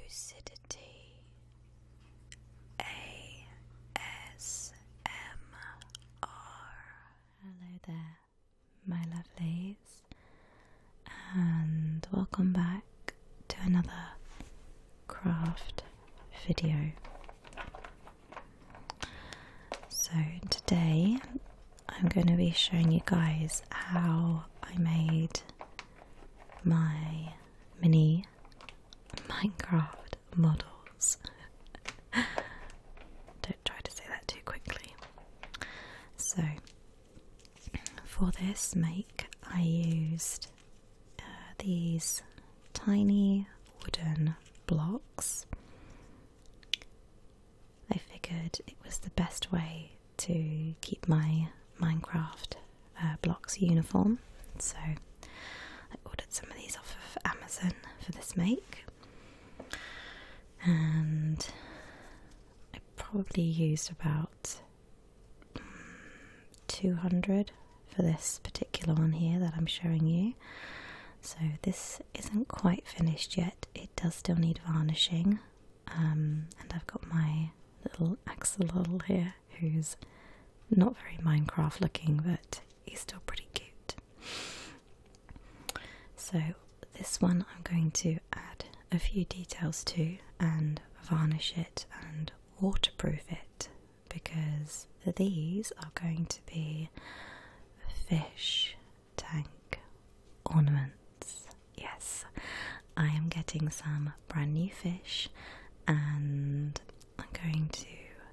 LadyLucidity ASMR. Hello there, my lovelies, and welcome back to another craft video. So today I'm going to be showing you guys how I made my mini Minecraft models. Don't try to say that too quickly. So for this make I used these tiny wooden blocks. I figured it was the best way to keep my Minecraft blocks uniform, so I ordered some of these off of Amazon for this make, and I probably used about 200 for this particular one here that I'm showing you. So this isn't quite finished yet, it does still need varnishing, and I've got my little axolotl here who's not very Minecraft looking, but he's still pretty cute. So this one I'm going to add a few details to and varnish it and waterproof it, because these are going to be fish tank ornaments. Yes, I am getting some brand new fish and I'm going to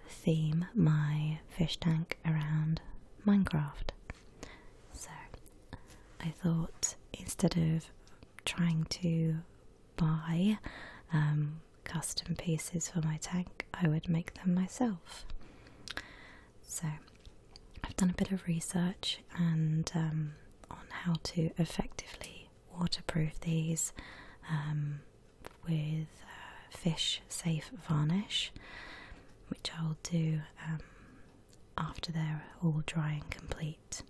theme my fish tank around Minecraft. So I thought instead of trying to buy custom pieces for my tank, I would make them myself. So I've done a bit of research and on how to effectively waterproof these with fish safe varnish, which I'll do after they're all dry and complete.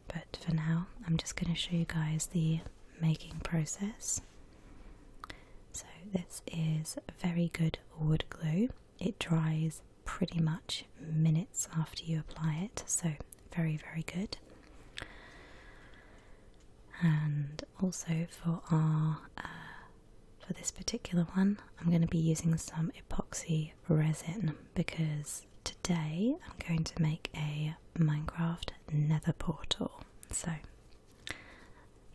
But for now I'm just going to show you guys the making process. So this is very good wood glue. It dries pretty much minutes after you apply it, so very good. And also for our for this particular one I'm going to be using some epoxy resin, because today I'm going to make a Minecraft nether portal, so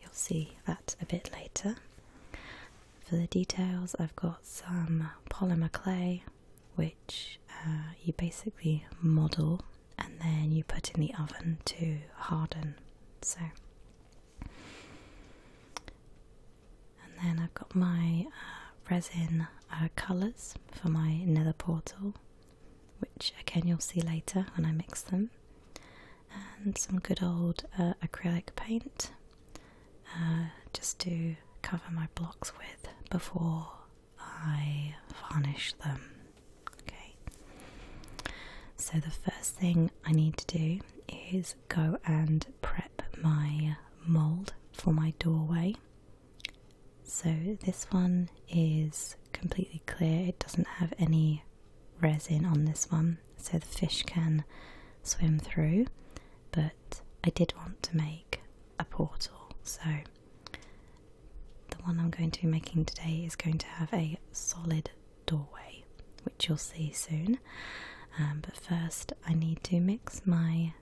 you'll see that a bit later. For the details I've got some polymer clay, which you basically model and then you put in the oven to harden. So, and then I've got my resin colours for my nether portal, which again you'll see later when I mix them, and some good old acrylic paint just to cover my blocks with before I varnish them. Okay, so the first thing I need to do is go and prep my mould for my doorway. So this one is completely clear, it doesn't have any resin on this one, so the fish can swim through, but I did want to make a portal, so the one I'm going to be making today is going to have a solid doorway, which you'll see soon. But first I need to mix my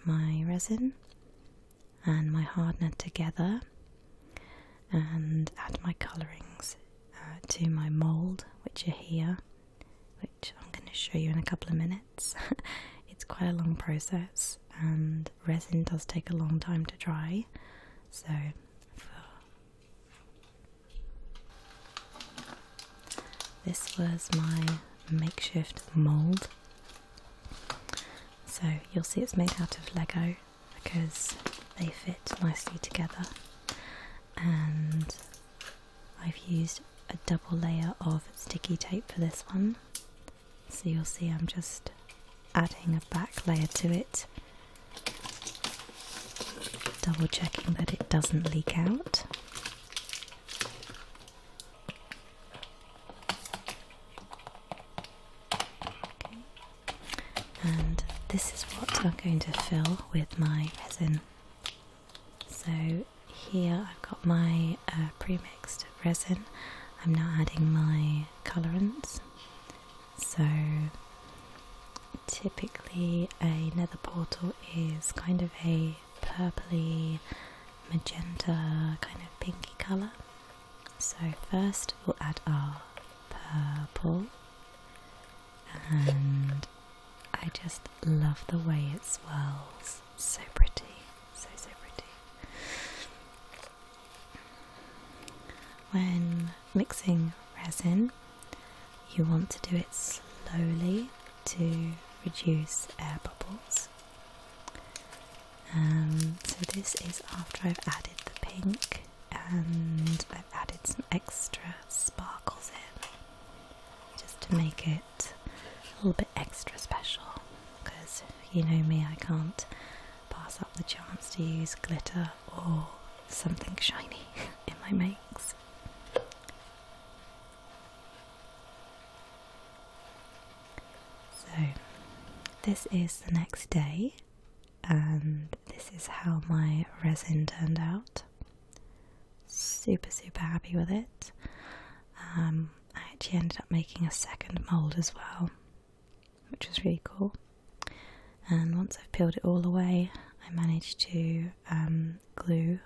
resin and my hardener together and add my colourings to my mould, which are here, which I'm going to show you in a couple of minutes. It's quite a long process and resin does take a long time to dry, so this was my makeshift mould. So you'll see it's made out of Lego because they fit nicely together, and I've used a double layer of sticky tape for this one, so you'll see I'm just adding a back layer to it, double checking that it doesn't leak out. this is what I'm going to fill with my resin. So here I've got my pre-mixed resin. I'm now adding my colorants. So typically a nether portal is kind of a purpley, magenta, kind of pinky colour. So first we'll add our purple, and I just love the way it swirls. So pretty, so pretty. When mixing resin, you want to do it slowly to reduce air bubbles. So this is after I've added the pink and I've added some extra sparkles in, just to make it a little bit extra special, because you know me, I can't pass up the chance to use glitter or something shiny in my makes. So this is the next day, and this is how my resin turned out. Super happy with it. I actually ended up making a second mould as well, which was really cool. And once I've peeled it all away, I managed to glue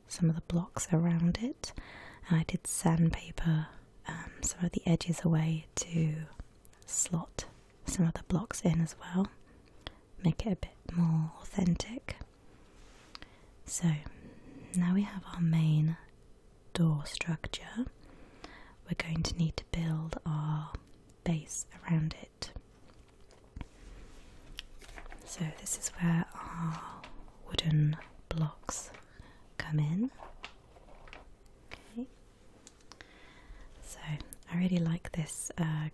some of the blocks around it, and I did sandpaper some of the edges away to slot some of the blocks in as well, make it a bit more authentic. So now we have our main door structure. We're going to need to build our base around it. So this is where our wooden blocks come in. Okay. So I really like this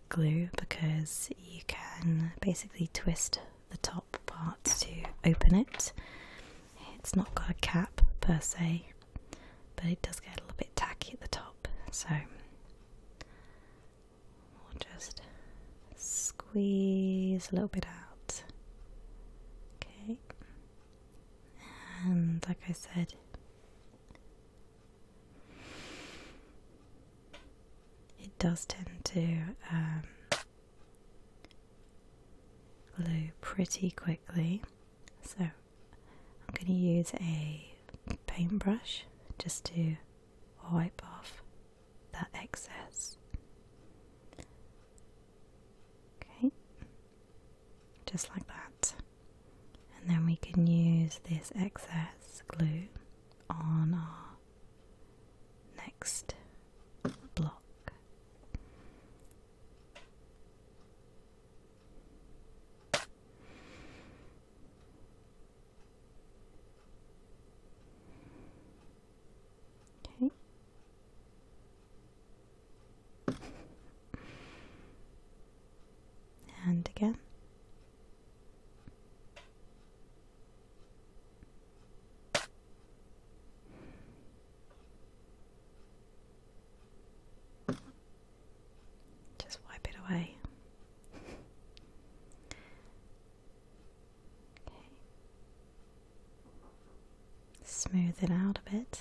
glue because you can basically twist the top part to open it. It's not got a cap per se, but it does get a little bit tacky at the top, so we'll just squeeze a little bit out. Okay, and like I said, it does tend to glue pretty quickly, so I'm going to use a paintbrush just to wipe off that excess. Okay, just like that. And then we can use this excess glue on our next block. And again. Just wipe it away. Okay. Smooth it out a bit.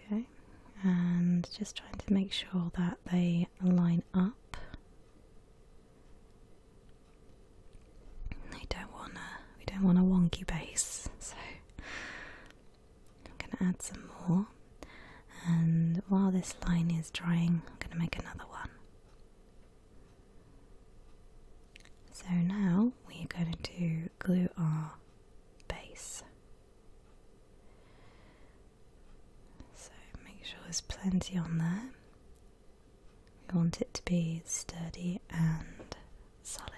Okay, and just trying to make sure that they line up. We don't want a wonky base, so I'm going to add some more. And while this line is drying, I'm going to make another one. So now we are going to glue our base. Sure, there's plenty on there. We want it to be sturdy and solid.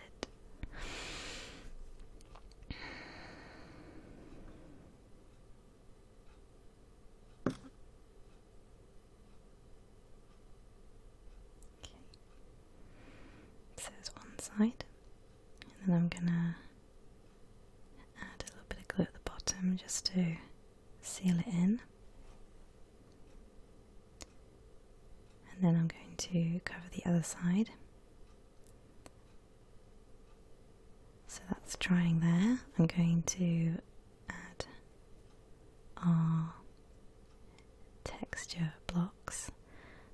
Okay. So there's one side, and then I'm gonna add a little bit of glue at the bottom just to seal it in. And then I'm going to cover the other side. So that's drying there. I'm going to add our texture blocks.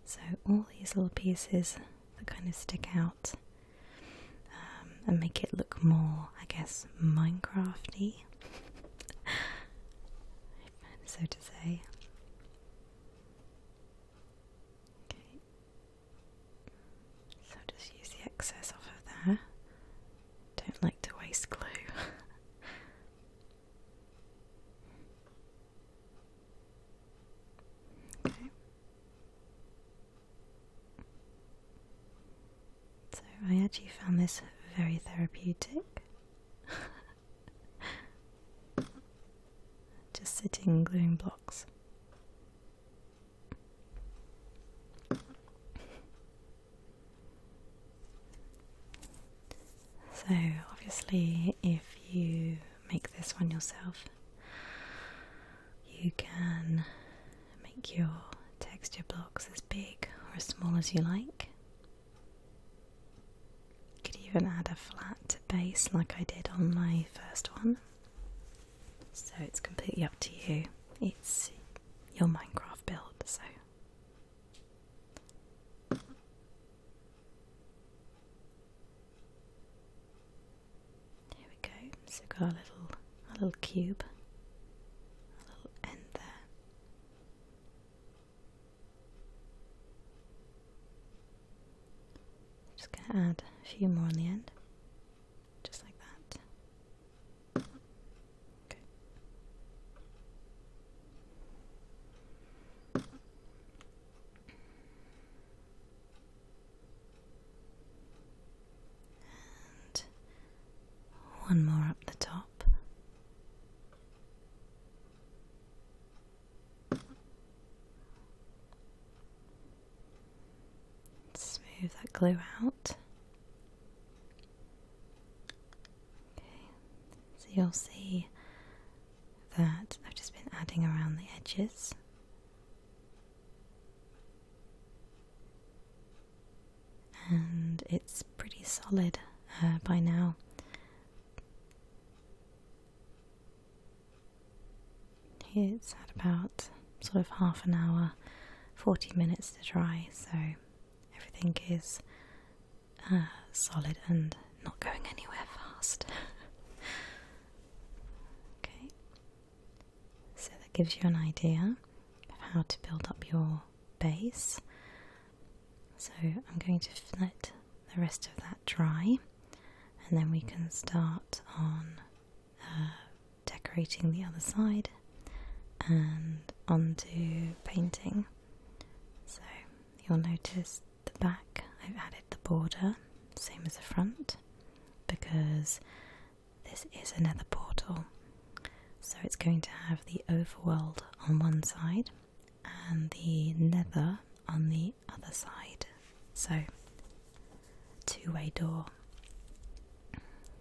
So all these little pieces that kind of stick out and make it look more, I guess, Minecrafty, so to say. Okay, so just use the excess off of there. Don't like to waste glue. Okay. So I actually found this very therapeutic. Just sitting and gluing blocks. So obviously if you make this one yourself, you can make your texture blocks as big or as small as you like. You could even add a flat base like I did on my first one. So it's completely up to you. It's your Minecraft build, so. Here we go. So we've got a little cube, a little end there. Just gonna add a few more on the end, just like that. Okay. And one more up the top. Smooth that glue out. Okay, so you'll see that I've just been adding around the edges. And it's pretty solid by now. It's had about sort of half an hour, 40 minutes to dry, so everything is solid and not going anywhere fast. Okay, so that gives you an idea of how to build up your base. So I'm going to let the rest of that dry, and then we can start on decorating the other side and onto painting. So you'll notice the back, I've added the border, same as the front, because this is a nether portal. So it's going to have the overworld on one side and the nether on the other side. So, two-way door.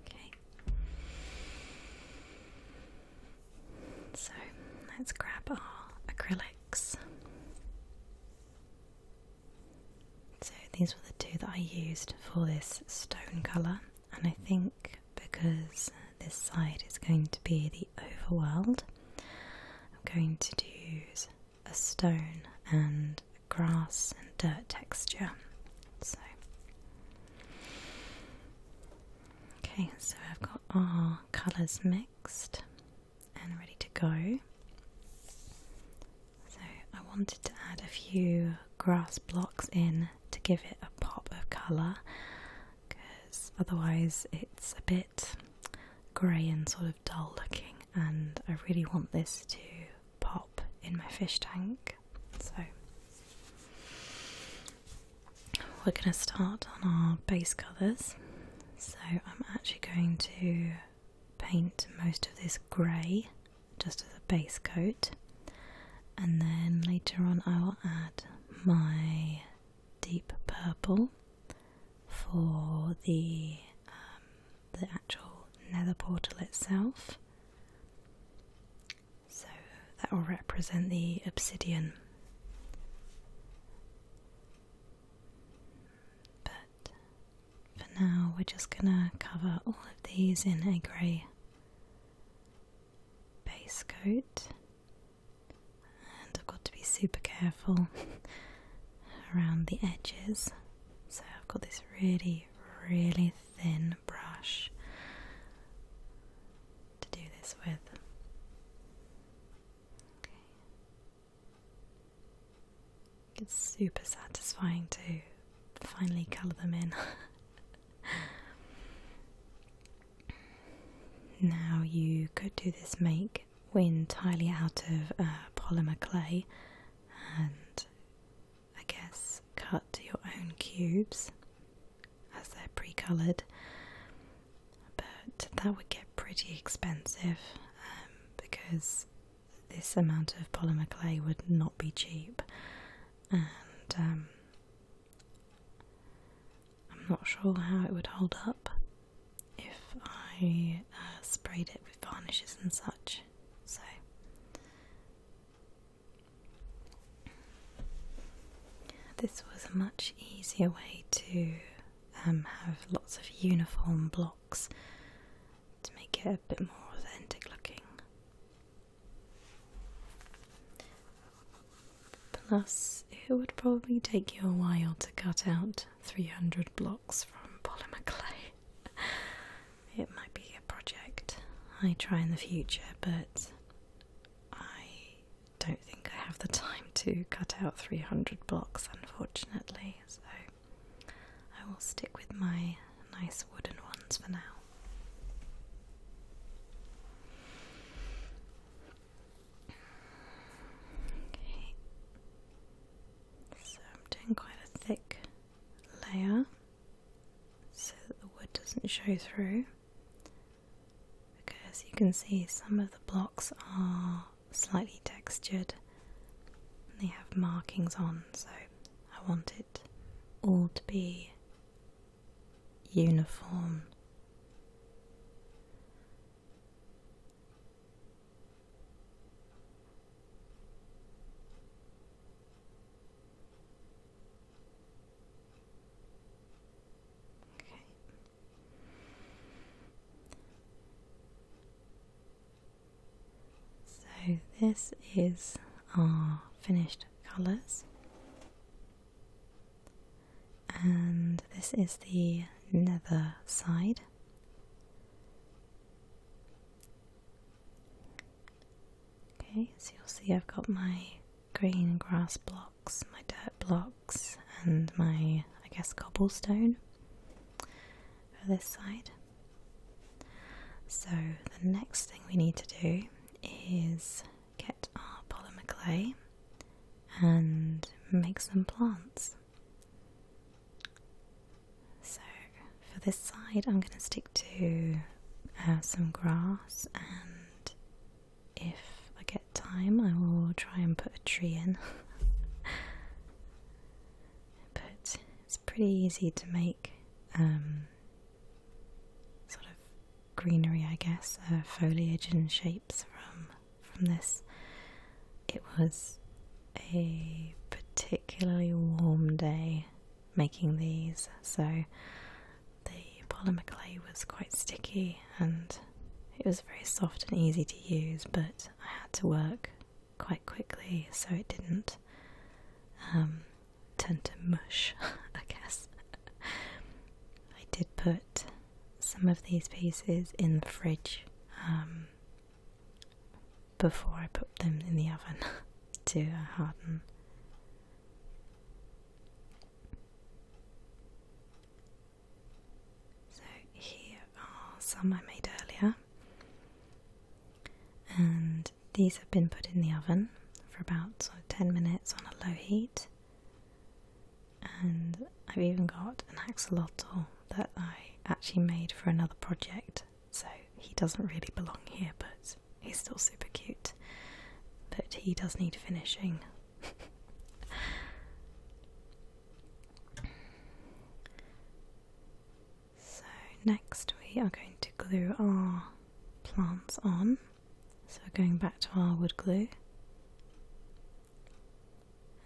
Okay. So let's grab our acrylics. So these were the two that I used for this stone colour, and I think because this side is going to be the overworld, I'm going to use a stone and grass and dirt texture. So, okay, so I've got our colours mixed and ready to go. So I wanted to add a few grass blocks in to give it a pop of colour, because otherwise it's a bit grey and sort of dull looking, and I really want this to pop in my fish tank. So we're going to start on our base colours. So I'm actually going to paint most of this grey just as a base coat, and then later on I will add my deep purple for the actual nether portal itself. So that will represent the obsidian. now we're just gonna cover all of these in a grey base coat, and I've got to be super careful around the edges, so I've got this really thin brush to do this with. Okay. It's super satisfying to finally colour them in. Now you could do this make entirely out of polymer clay and I guess cut your own cubes as they're pre-coloured, but that would get pretty expensive because this amount of polymer clay would not be cheap, and I'm not sure how it would hold up if I sprayed it with varnishes and such. So this was a much easier way to have lots of uniform blocks to make it a bit more authentic looking. Plus, it would probably take you a while to cut out 300 blocks from polymer clay. It might be a project I try in the future, but I don't think I have the time to cut out 300 blocks, unfortunately, so I will stick with my nice wooden ones for now. Okay, so I'm doing quite a thick layer so that the wood doesn't show through, because you can see some of the blocks are slightly textured and they have markings on, so I want it all to be uniform. Okay. So this is our finished colours, and this is the nether side. Okay, so you'll see I've got my green grass blocks, my dirt blocks, and my, I guess, cobblestone for this side. So the next thing we need to do is get our polymer clay and make some plants. So for this side I'm going to stick to some grass, and if I get time I will try and put a tree in. But it's pretty easy to make sort of greenery, I guess, foliage and shapes from this. It was a particularly warm day making these, so the polymer clay was quite sticky and it was very soft and easy to use, but I had to work quite quickly so it didn't turn to mush, I guess. I did put some of these pieces in the fridge before I put them in the oven to harden. So here are some I made earlier, and these have been put in the oven for about 10 minutes on a low heat, and I've even got an axolotl that I actually made for another project, so he doesn't really belong here, but he's still super cute. But he does need finishing. So next we are going to glue our plants on. So we're going back to our wood glue,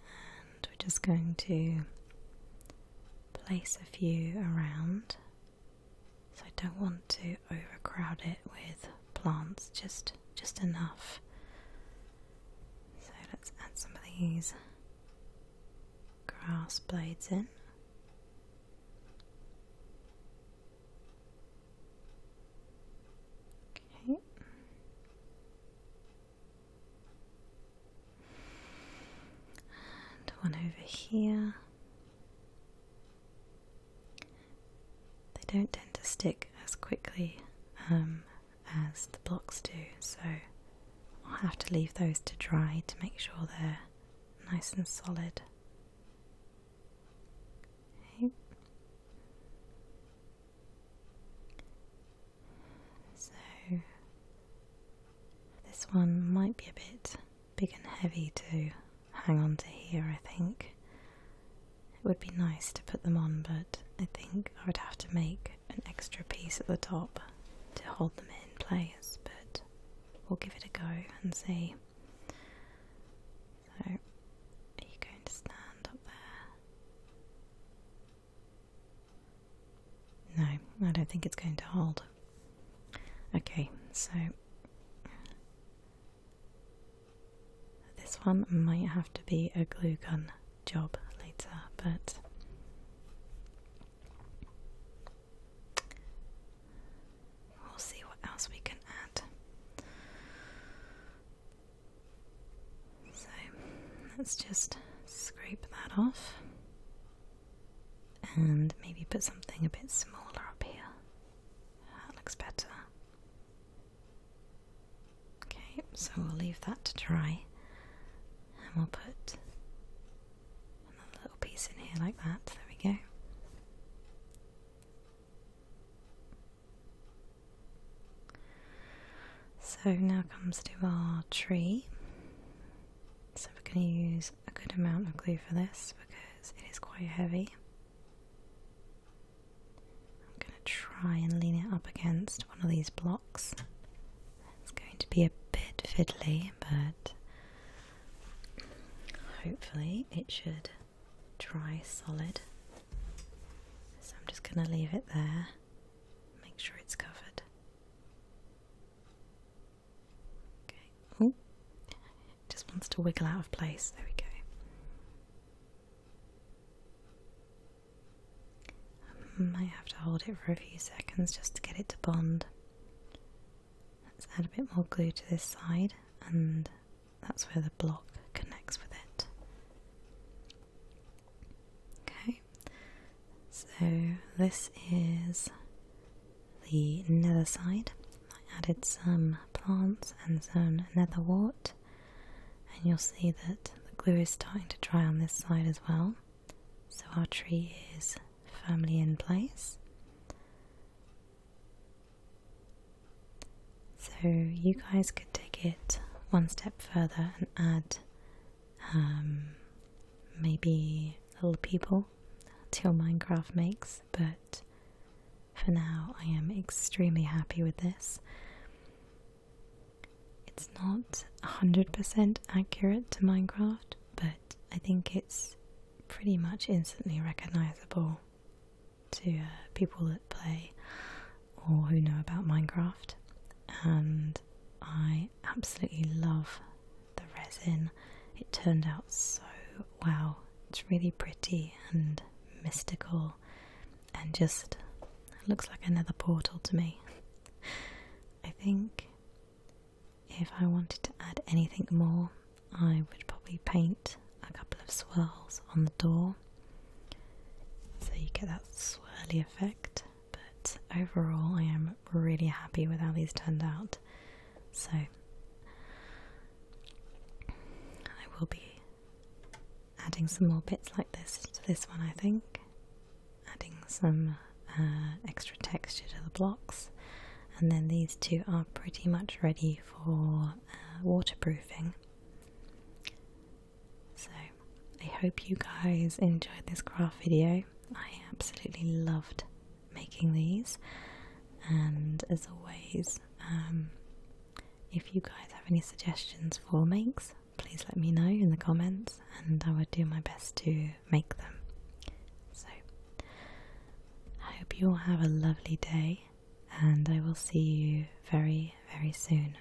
and we're just going to place a few around So I don't want to overcrowd it with plants, just enough. So let's add some of these grass blades in. Okay. And one over here. They don't tend to stick as quickly as the blocks do, so I'll have to leave those to dry to make sure they're nice and solid. Okay. So this one might be a bit big and heavy to hang on to here, I think. It would be nice to put them on, but I think I would have to make an extra piece at the top to hold them in place, but we'll give it a go and see. So, are you going to stand up there? No, I don't think it's going to hold. Okay, so this one might have to be a glue gun job later, but we'll see what else we can add. So let's just scrape that off and maybe put something a bit smaller up here. That looks better. Okay, so we'll leave that to dry and we'll put another little piece in here like that. There we go. So now comes to our tree. So we're going to use a good amount of glue for this because it is quite heavy. I'm going to try and lean it up against one of these blocks. It's going to be a bit fiddly, but hopefully it should dry solid. So I'm just going to leave it there, make sure it's covered. Oh, it just wants to wiggle out of place. There we go. I might have to hold it for a few seconds just to get it to bond. Let's add a bit more glue to this side, and that's where the block connects with it. Okay, so this is the nether side. I added some plants and some nether wart, and you'll see that the glue is starting to dry on this side as well, so our tree is firmly in place. So you guys could take it one step further and add maybe little people to your Minecraft makes, but for now I am extremely happy with this. It's not 100% accurate to Minecraft, but I think it's pretty much instantly recognizable to people that play or who know about Minecraft, and I absolutely love the resin. It turned out so wow. It's really pretty and mystical and just looks like another portal to me. I think if I wanted to add anything more, I would probably paint a couple of swirls on the door so you get that swirly effect, but overall I am really happy with how these turned out. So I will be adding some more bits like this to this one, I think, adding some extra texture to the blocks, and then these two are pretty much ready for waterproofing. So I hope you guys enjoyed this craft video. I absolutely loved making these, and as always, if you guys have any suggestions for makes, please let me know in the comments and I would do my best to make them. So I hope you all have a lovely day, and I will see you very, very soon.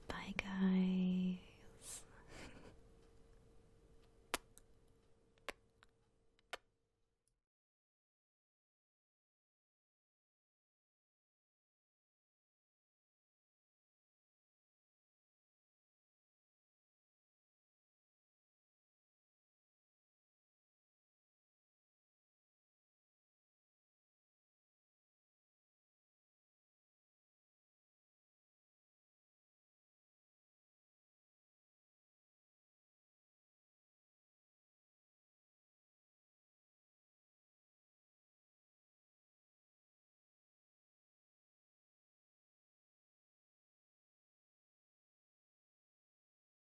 Bye, guys.